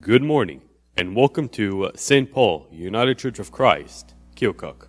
Good morning, and welcome to St. Paul United Church of Christ, Keokuk.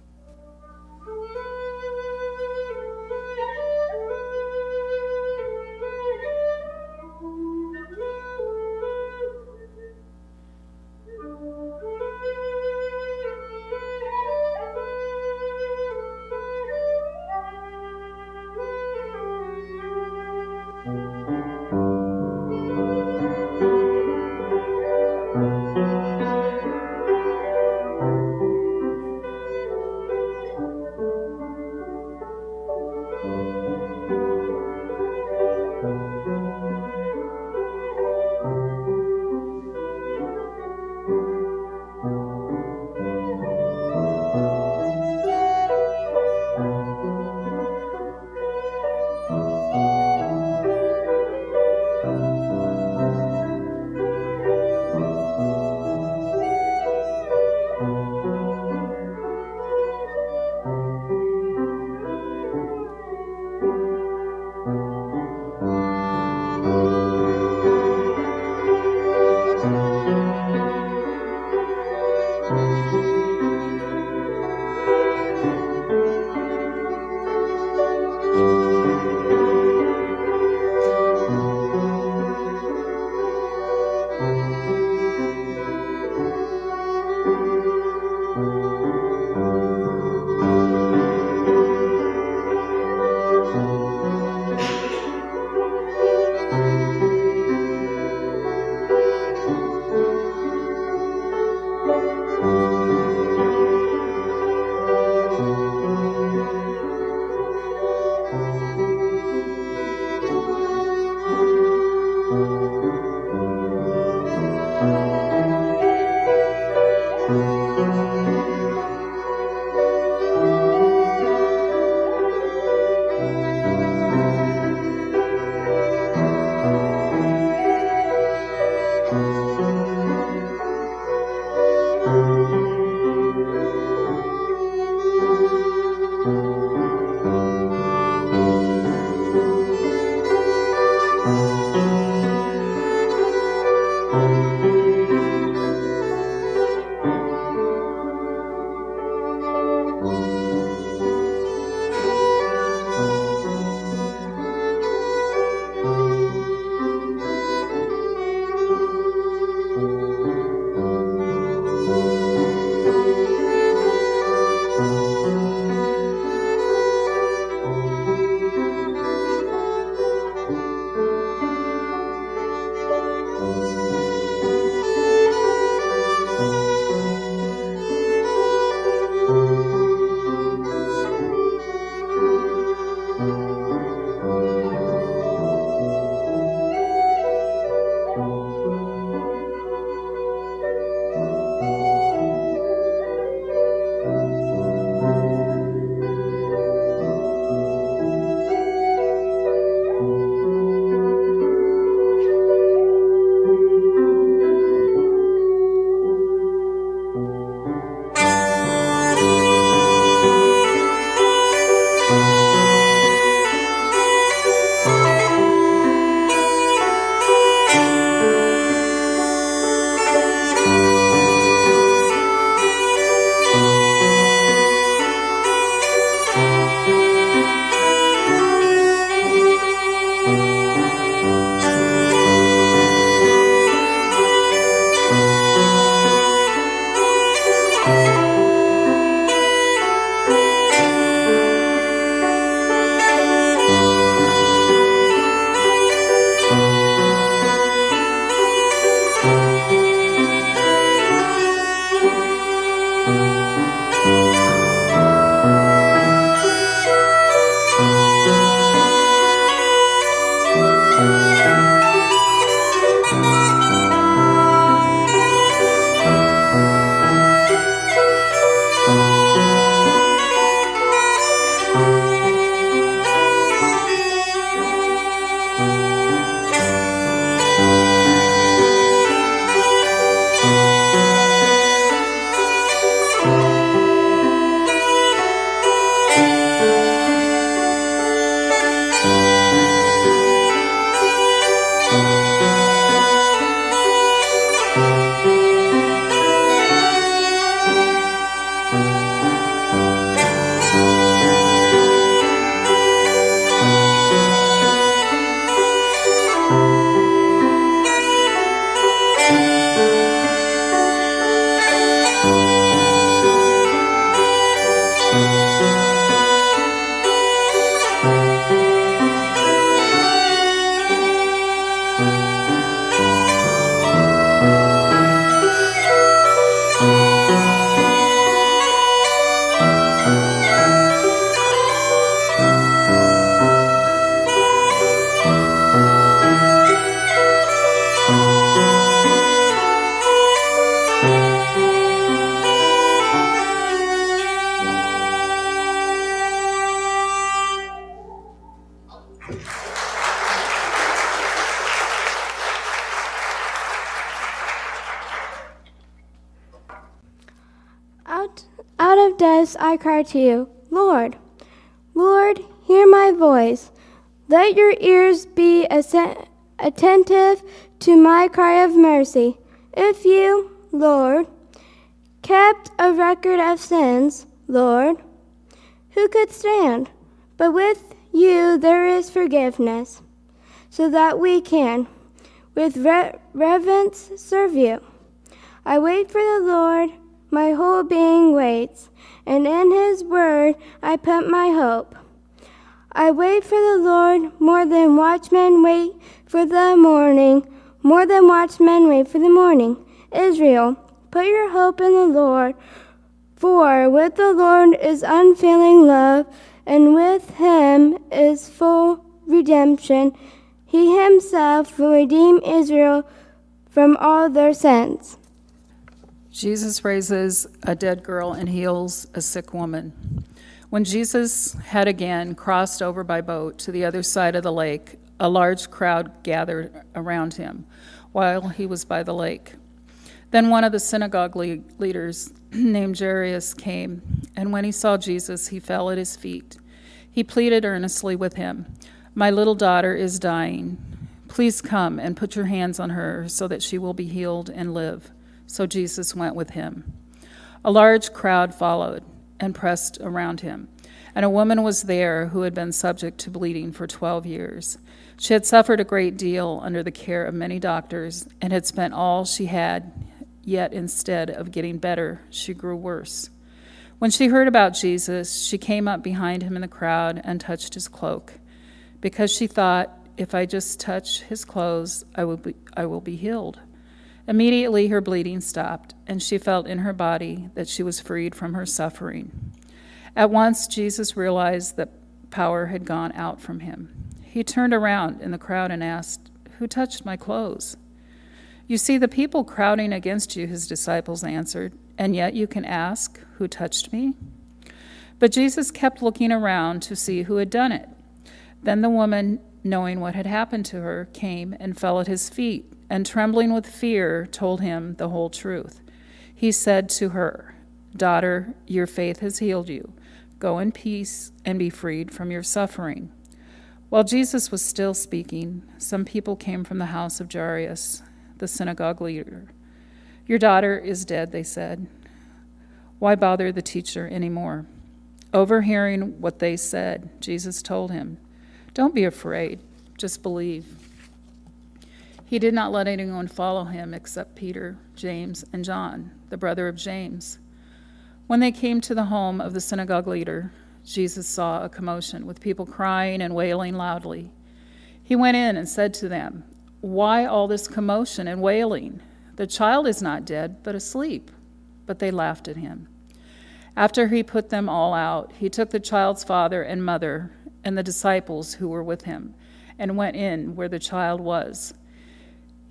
of dust I cry to you, Lord. Lord, hear my voice. Let your ears be attentive to my cry of mercy. If you, Lord, kept a record of sins, Lord, who could stand? But with you there is forgiveness, so that we can, with reverence, serve you. I wait for the Lord, my whole being waits, and in his word I put my hope. I wait for the Lord more than watchmen wait for the morning, more than watchmen wait for the morning. Israel, put your hope in the Lord, for with the Lord is unfailing love, and with him is full redemption. He himself will redeem Israel from all their sins. Jesus raises a dead girl and heals a sick woman. When Jesus had again crossed over by boat to the other side of the lake, a large crowd gathered around him while he was by the lake. Then one of the synagogue leaders named Jairus came, and when he saw Jesus, he fell at his feet. He pleaded earnestly with him, "My little daughter is dying. Please come and put your hands on her so that she will be healed and live." So Jesus went with him. A large crowd followed and pressed around him, and a woman was there who had been subject to bleeding for 12 years. She had suffered a great deal under the care of many doctors and had spent all she had, yet instead of getting better, she grew worse. When she heard about Jesus, she came up behind him in the crowd and touched his cloak, because she thought, "If I just touch his clothes, I will be healed." Immediately her bleeding stopped, and she felt in her body that she was freed from her suffering. At once Jesus realized that power had gone out from him. He turned around in the crowd and asked, "Who touched my clothes?" "You see the people crowding against you," his disciples answered, "and yet you can ask, 'Who touched me?'" But Jesus kept looking around to see who had done it. Then the woman, knowing what had happened to her, came and fell at his feet, and trembling with fear, told him the whole truth. He said to her, "Daughter, your faith has healed you. Go in peace and be freed from your suffering." While Jesus was still speaking, some people came from the house of Jairus, the synagogue leader. "Your daughter is dead," they said. "Why bother the teacher anymore?" Overhearing what they said, Jesus told him, "Don't be afraid, just believe." He did not let anyone follow him except Peter, James, and John, the brother of James. When they came to the home of the synagogue leader, Jesus saw a commotion with people crying and wailing loudly. He went in and said to them, "Why all this commotion and wailing? The child is not dead, but asleep." But they laughed at him. After he put them all out, he took the child's father and mother and the disciples who were with him and went in where the child was.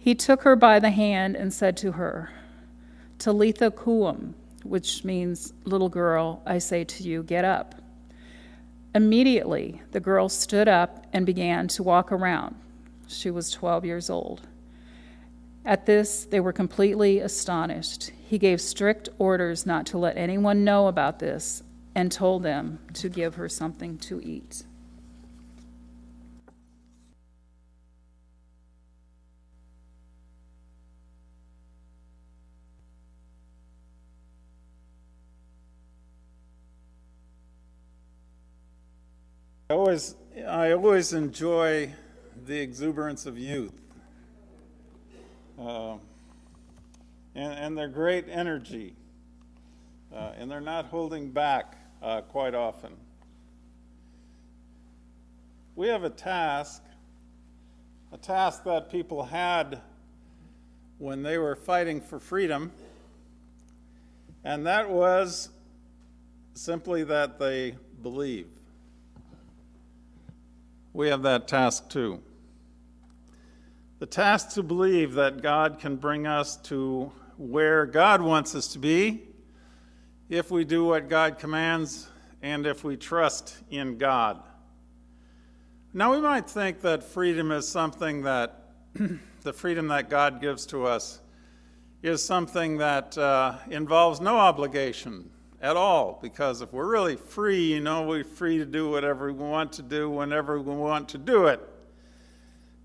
He took her by the hand and said to her, "Talitha koum," which means, "Little girl, I say to you, get up." Immediately, the girl stood up and began to walk around. She was 12 years old. At this, they were completely astonished. He gave strict orders not to let anyone know about this and told them to give her something to eat. I always enjoy the exuberance of youth and their great energy, and they're not holding back quite often. We have a task that people had when they were fighting for freedom, and that was simply that they believe. We have that task too. The task to believe that God can bring us to where God wants us to be if we do what God commands and if we trust in God. Now, we might think that freedom is something that, the freedom that God gives to us is something that involves no obligation at all, because if we're really free, we're free to do whatever we want to do whenever we want to do it.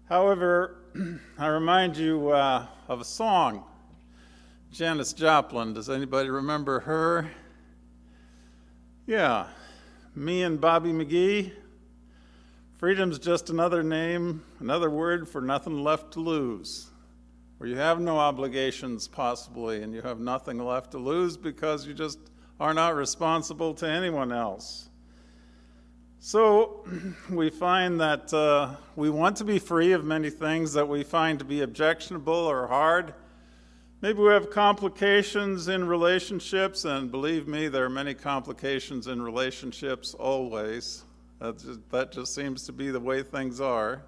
However, I remind you of a song, Janis Joplin. Does anybody remember her? Yeah, Me and Bobby McGee. Freedom's just another name, another word for nothing left to lose, where you have no obligations possibly, and you have nothing left to lose because you just are not responsible to anyone else. So we find that we want to be free of many things that we find to be objectionable or hard. Maybe we have complications in relationships, and believe me, there are many complications in relationships always. That just seems to be the way things are.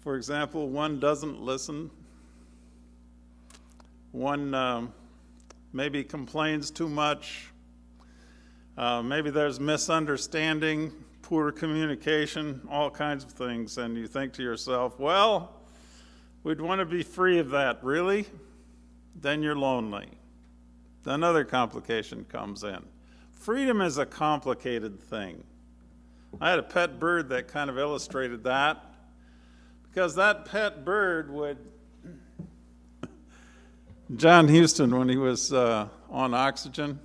For example, one doesn't listen. One maybe complains too much. Maybe there's misunderstanding, poor communication, all kinds of things. And you think to yourself, well, we'd want to be free of that. Really? Then you're lonely. Then another complication comes in. Freedom is a complicated thing. I had a pet bird that kind of illustrated that, because that pet bird would, John Huston, when he was on oxygen,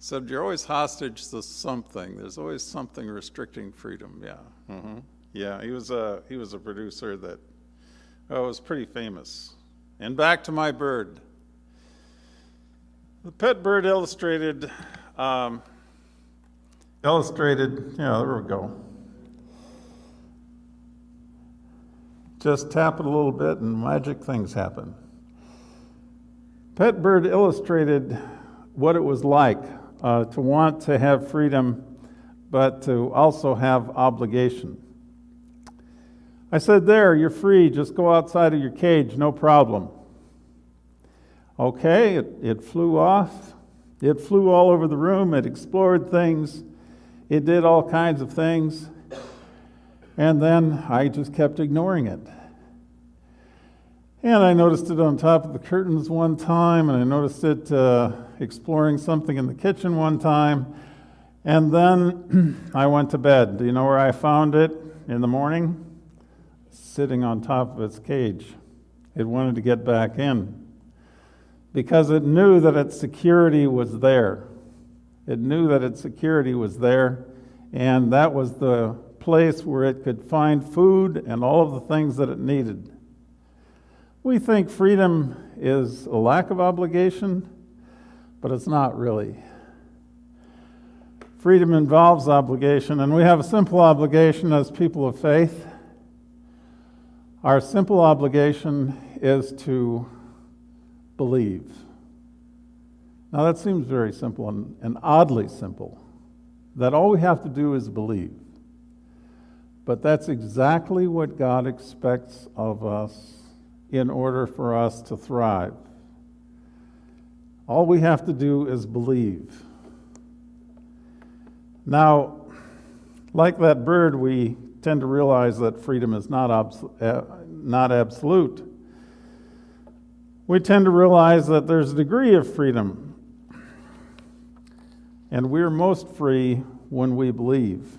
said, you're always hostage to something. There's always something restricting freedom. Yeah. Mm-hmm. Yeah, he was a producer that was pretty famous. And back to my bird. The pet bird illustrated, yeah, there we go. Just tap it a little bit and magic things happen. Pet bird illustrated what it was like to want to have freedom, but to also have obligation. I said, there, you're free, just go outside of your cage, no problem. Okay, it flew off. It flew all over the room. It explored things. It did all kinds of things. And then I just kept ignoring it. And I noticed it on top of the curtains one time, and I noticed it exploring something in the kitchen one time. And then I went to bed. Do you know where I found it in the morning? Sitting on top of its cage. It wanted to get back in because it knew that its security was there. It knew that its security was there, and that was the place where it could find food and all of the things that it needed. We think freedom is a lack of obligation, but it's not really. Freedom involves obligation, and we have a simple obligation as people of faith. Our simple obligation is to believe. Now that seems very simple and oddly simple, that all we have to do is believe. But that's exactly what God expects of us in order for us to thrive. All we have to do is believe. Now, like that bird, we tend to realize that freedom is not absolute. We tend to realize that there's a degree of freedom, and we're most free when we believe.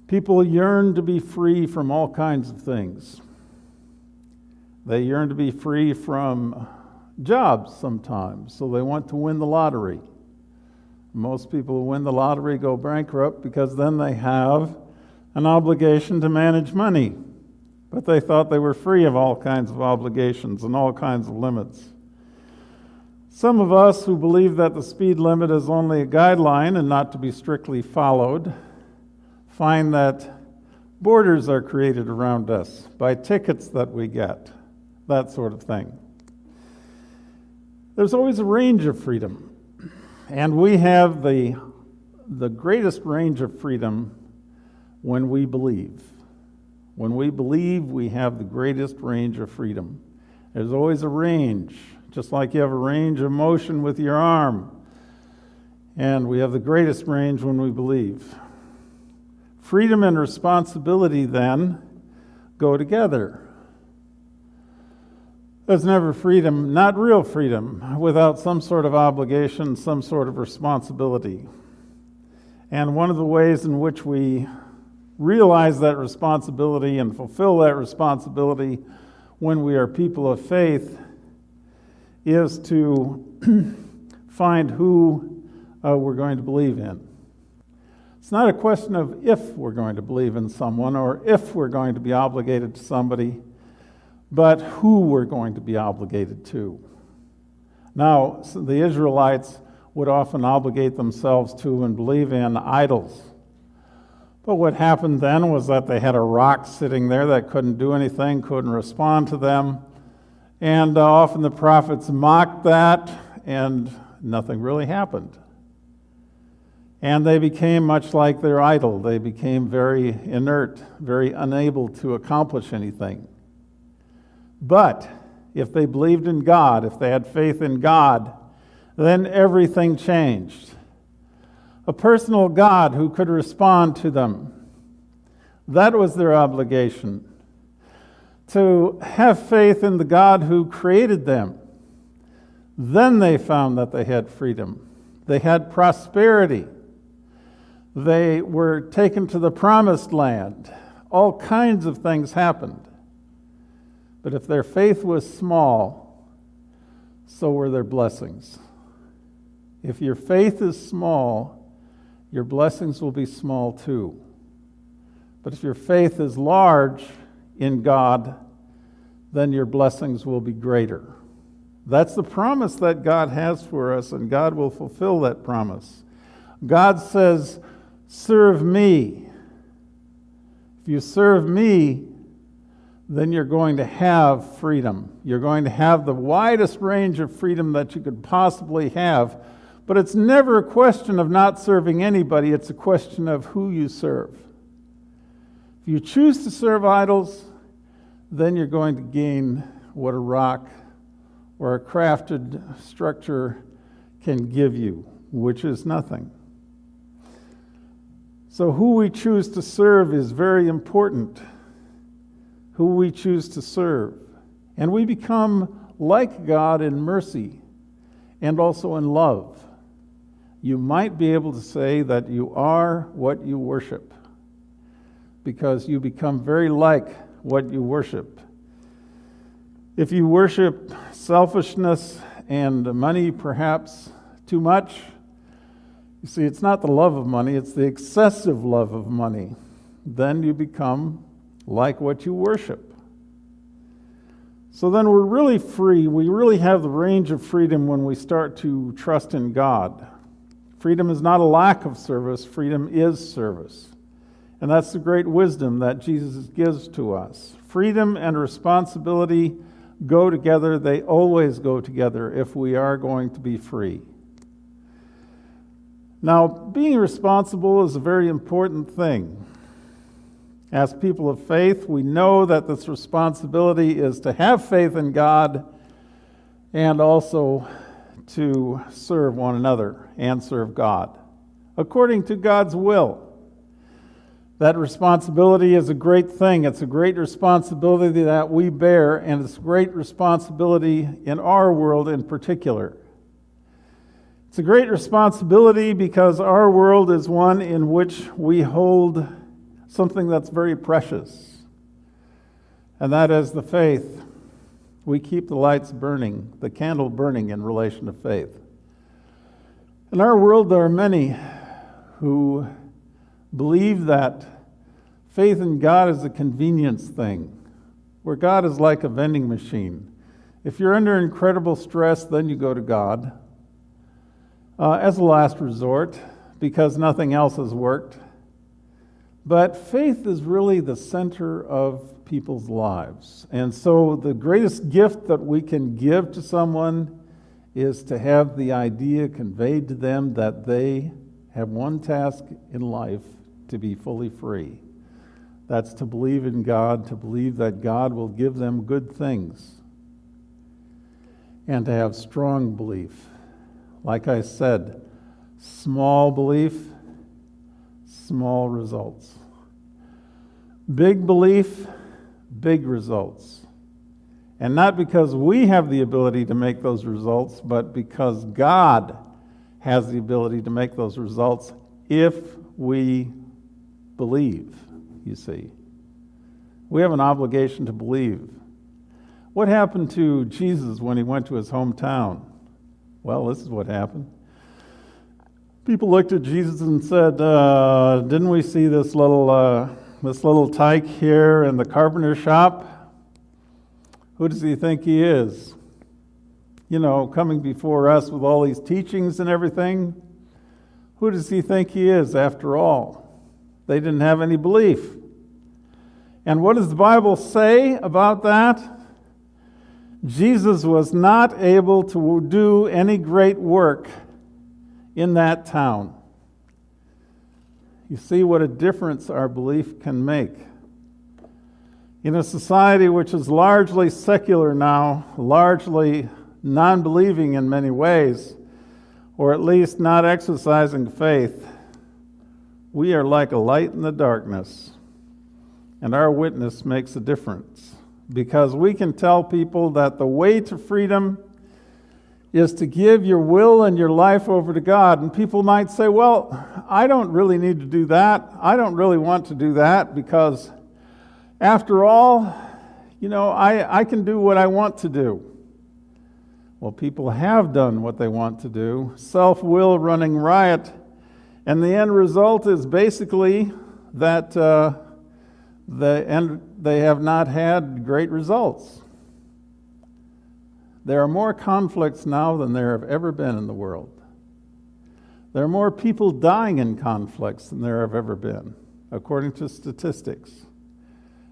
People yearn to be free from all kinds of things. They yearn to be free from jobs sometimes, so they want to win the lottery. Most people who win the lottery go bankrupt because then they have an obligation to manage money. But they thought they were free of all kinds of obligations and all kinds of limits. Some of us who believe that the speed limit is only a guideline and not to be strictly followed find that borders are created around us by tickets that we get, that sort of thing. There's always a range of freedom, and we have the greatest range of freedom when we believe. When we believe, we have the greatest range of freedom. There's always a range, just like you have a range of motion with your arm. And we have the greatest range when we believe. Freedom and responsibility then go together. There's never freedom, not real freedom, without some sort of obligation, some sort of responsibility. And one of the ways in which we realize that responsibility and fulfill that responsibility when we are people of faith is to find who we're going to believe in. It's not a question of if we're going to believe in someone or if we're going to be obligated to somebody, but who we're going to be obligated to. Now, the Israelites would often obligate themselves to and believe in idols. But what happened then was that they had a rock sitting there that couldn't do anything, couldn't respond to them. And often the prophets mocked that, and nothing really happened. And they became much like their idol. They became very inert, very unable to accomplish anything. But if they believed in God, if they had faith in God, then everything changed. A personal God who could respond to them. That was their obligation. To have faith in the God who created them. Then they found that they had freedom. They had prosperity. They were taken to the promised land. All kinds of things happened. But if their faith was small, so were their blessings. If your faith is small, your blessings will be small too. But if your faith is large in God, then your blessings will be greater. That's the promise that God has for us, and God will fulfill that promise. God says, serve me. If you serve me, then you're going to have freedom. You're going to have the widest range of freedom that you could possibly have. But it's never a question of not serving anybody. It's a question of who you serve. If you choose to serve idols, then you're going to gain what a rock or a crafted structure can give you, which is nothing. So who we choose to serve is very important. Who we choose to serve. And we become like God in mercy and also in love. You might be able to say that you are what you worship, because you become very like what you worship. If you worship selfishness and money perhaps too much, you see, it's not the love of money, it's the excessive love of money. Then you become like what you worship. So then we're really free. We really have the range of freedom when we start to trust in God. Freedom is not a lack of service. Freedom is service. And that's the great wisdom that Jesus gives to us. Freedom and responsibility go together. They always go together if we are going to be free. Now, being responsible is a very important thing. As people of faith, we know that this responsibility is to have faith in God and also to serve one another and serve God according to God's will. That responsibility is a great thing. It's a great responsibility that we bear, and it's a great responsibility in our world in particular. It's a great responsibility because our world is one in which we hold something that's very precious, and that is the faith. We keep the lights burning, the candle burning in relation to faith. In our world, there are many who believe that faith in God is a convenience thing, where God is like a vending machine. If you're under incredible stress, then you go to God as a last resort because nothing else has worked. But faith is really the center of people's lives. And so the greatest gift that we can give to someone is to have the idea conveyed to them that they have one task in life: to be fully free. That's to believe in God, to believe that God will give them good things, and to have strong belief. Like I said, small belief, small results. Big belief, big results. And not because we have the ability to make those results, but because God has the ability to make those results if we believe, you see. We have an obligation to believe. What happened to Jesus when he went to his hometown? Well, this is what happened. People looked at Jesus and said, didn't we see this little tyke here in the carpenter shop? Who does he think he is? You know, coming before us with all these teachings and everything. Who does he think he is, after all? They didn't have any belief. And what does the Bible say about that? Jesus was not able to do any great work in that town. You see what a difference our belief can make. In a society which is largely secular now, largely non-believing in many ways, or at least not exercising faith, we are like a light in the darkness, and our witness makes a difference, because we can tell people that the way to freedom is to give your will and your life over to God. And people might say, well, I don't really need to do that. I don't really want to do that, because after all, you know, I can do what I want to do. Well, people have done what they want to do, self-will running riot, and the end result is basically that they have not had great results. There are more conflicts now than there have ever been in the world. There are more people dying in conflicts than there have ever been, according to statistics.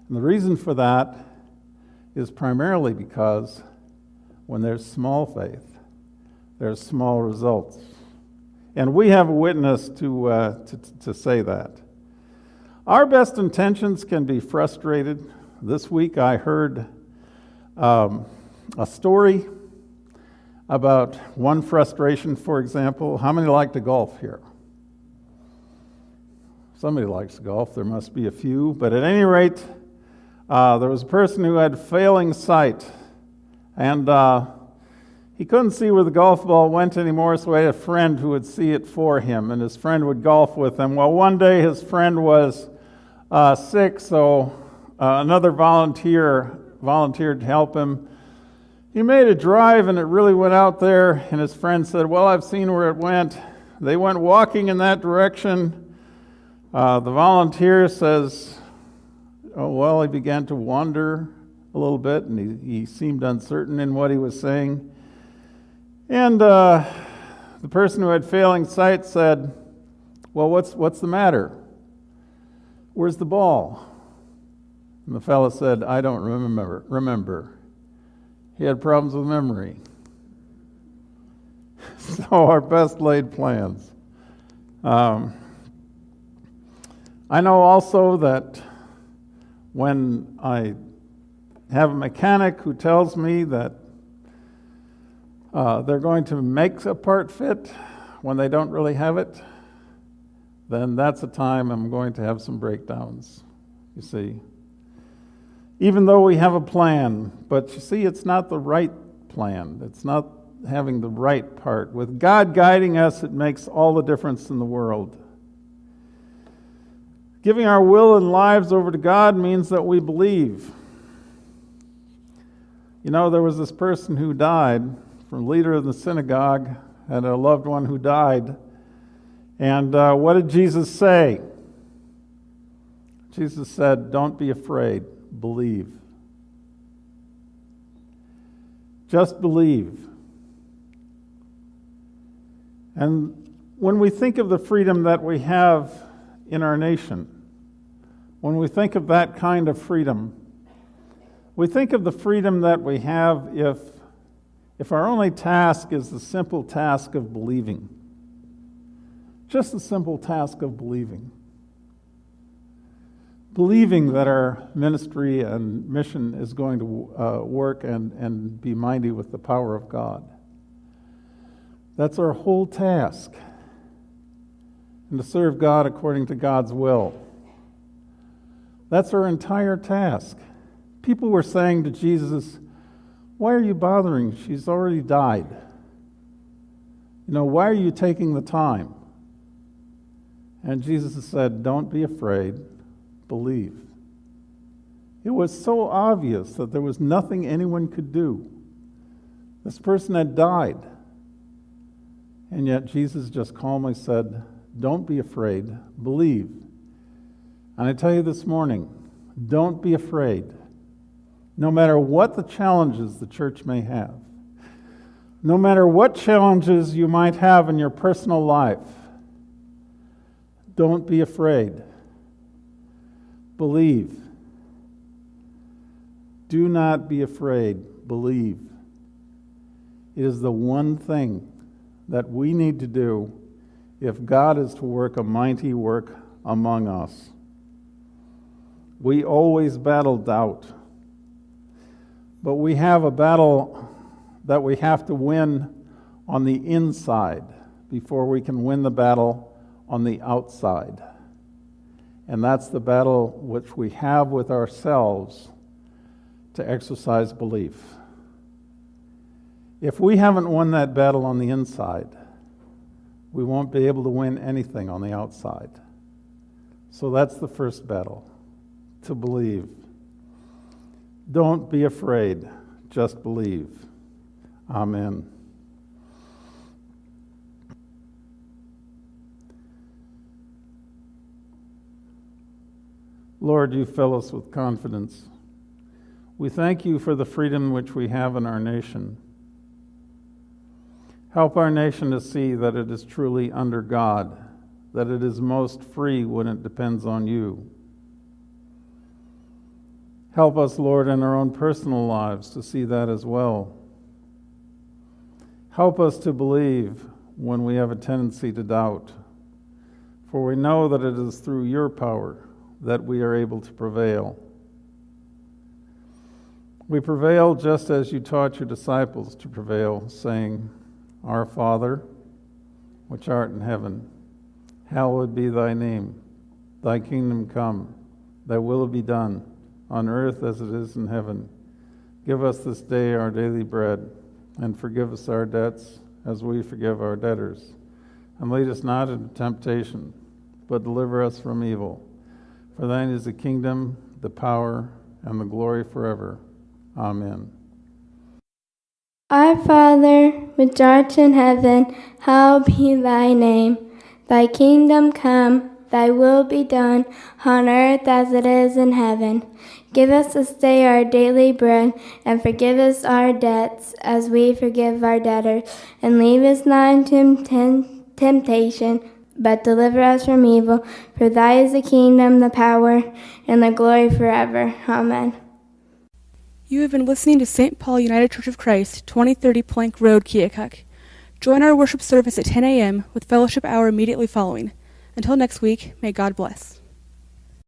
And the reason for that is primarily because when there's small faith, there's small results. And we have a witness to say that. Our best intentions can be frustrated. This week I heard a story about one frustration, for example. How many like to golf here? Somebody likes to golf. There must be a few. But at any rate, there was a person who had failing sight. And he couldn't see where the golf ball went anymore, so he had a friend who would see it for him, and his friend would golf with him. Well, one day his friend was sick, so another volunteered to help him. He made a drive, and it really went out there, and his friend said, well, I've seen where it went. They went walking in that direction. The volunteer says, oh, well, he began to wander a little bit, and he seemed uncertain in what he was saying. And the person who had failing sight said, well, what's the matter? Where's the ball? And the fellow said, I don't remember. He had problems with memory. So our best laid plans. I know also that when I have a mechanic who tells me that they're going to make a part fit when they don't really have it, then that's a time I'm going to have some breakdowns, you see. Even though we have a plan, but you see, it's not the right plan. It's not having the right part. With God guiding us, it makes all the difference in the world. Giving our will and lives over to God means that we believe. You know, there was this person who died, from leader of the synagogue, had a loved one who died. And what did Jesus say? Jesus said, don't be afraid, believe. Just believe. And when we think of the freedom that we have in our nation, when we think of that kind of freedom, we think of the freedom that we have if our only task is the simple task of believing. Just the simple task of believing. Believing that our ministry and mission is going to work and be mighty with the power of God. That's our whole task. And to serve God according to God's will. That's our entire task. People were saying to Jesus, why are you bothering? She's already died. Why are you taking the time? And Jesus said, don't be afraid, believe. It was so obvious that there was nothing anyone could do. This person had died. And yet Jesus just calmly said, don't be afraid, believe. And I tell you this morning, don't be afraid. No matter what the challenges the church may have, no matter what challenges you might have in your personal life, don't be afraid. Believe. Do not be afraid. Believe. It is the one thing that we need to do if God is to work a mighty work among us. We always battle doubt, but we have a battle that we have to win on the inside before we can win the battle on the outside. And that's the battle which we have with ourselves to exercise belief. If we haven't won that battle on the inside, we won't be able to win anything on the outside. So that's the first battle, to believe. Don't be afraid, just believe. Amen. Lord, you fill us with confidence. We thank you for the freedom which we have in our nation. Help our nation to see that it is truly under God, that it is most free when it depends on you. Help us, Lord, in our own personal lives to see that as well. Help us to believe when we have a tendency to doubt, for we know that it is through your power that we are able to prevail. We prevail just as you taught your disciples to prevail, saying, Our Father, which art in heaven, hallowed be thy name. Thy kingdom come, thy will be done, on earth as it is in heaven. Give us this day our daily bread, and forgive us our debts as we forgive our debtors. And lead us not into temptation, but deliver us from evil. For thine is the kingdom, the power, and the glory forever. Amen. Our Father, which art in heaven, hallowed be thy name. Thy kingdom come, thy will be done, on earth as it is in heaven. Give us this day our daily bread, and forgive us our debts as we forgive our debtors. And lead us not into temptation, but deliver us from evil. For thy is the kingdom, the power, and the glory forever. Amen. You have been listening to St. Paul United Church of Christ, 2030 Plank Road, Keokuk. Join our worship service at 10 a.m. with fellowship hour immediately following. Until next week, may God bless.